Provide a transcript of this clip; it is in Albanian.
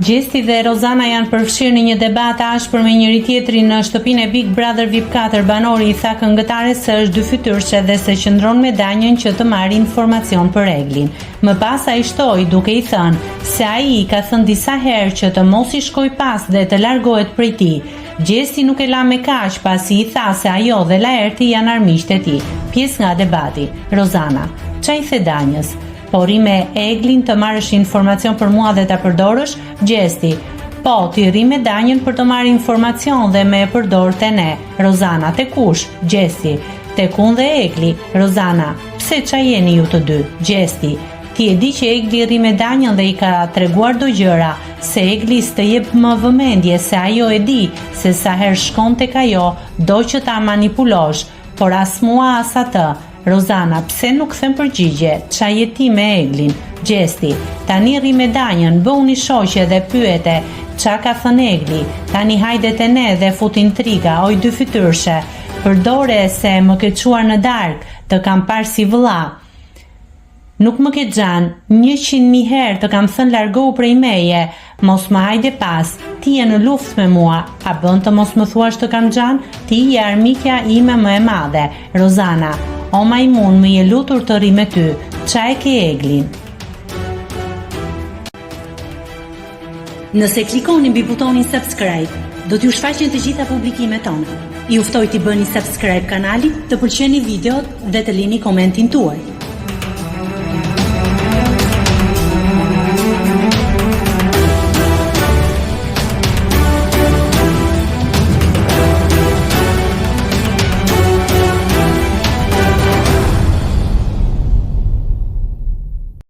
Gjesti dhe Rozana janë përfshirë në një debat ashpër me njëri tjetrin në shtëpinë e Big Brother VIP 4. Banori i tha këngëtares se është dyfytyrse dhe se qëndron me Danjën që të marrë informacion për Eglin. Më pas ai shtoi duke i thënë se ai i ka thënë disa herë që të mos i shkoj pas dhe të largohet prej tij. Gjesti nuk e la me kaq pasi i tha se ajo dhe Laerti janë armiqtë e tij. Pjesë nga debati. Rozana: "Ç'a i the Danjës? Po rri me Eglin të marrësh informacion për mua dhe ta përdorësh?" Gjesti: "Po, ti rri me Danjën për të marrë informacion dhe me e përdor te ne." Rozana: "Te kush?" Gjesti: "Tek unë dhe Egli." Rozana: "Pse ç'a jeni ju të dy?" Gjesti: "Ti e di që Egli rri me Danjën dhe i ka treguar do gjëra, se Egli s'të jep më vëmendje se ajo e di se sa herë shkon tek ajo do që ta manipulosh, por as mua as atë." Rozana: "Pse nuk them përgjigje? Ç'a je ti me Eglin?" Gjesti: "Tani rri me Danjën, bëu një shoqe dhe pyete ç'a ka thënë Egli. Tani hajde te ne dhe fut intriga, oj dyfytyrshe. Përdore se më ke çuar në darkë, të kam parë si vëlla. Nuk më ke xhan, 100.000 herë të kam thënë largohu prej meje, mos më hajde pas, ti je në luftë me mua, a bën të mos më thuash të kam xhan, ti je armikja ime më e madhe." Rozana: "O majmun, më je lutur të rri me ty, ç'a e ke Eglin?" Nëse klikoni mbi butonin subscribe, do t'ju shfaqen të gjitha publikimet tona. Ju ftoj t'i bëni subscribe kanalit, të pëlqeni videot dhe të lini komentin tuaj.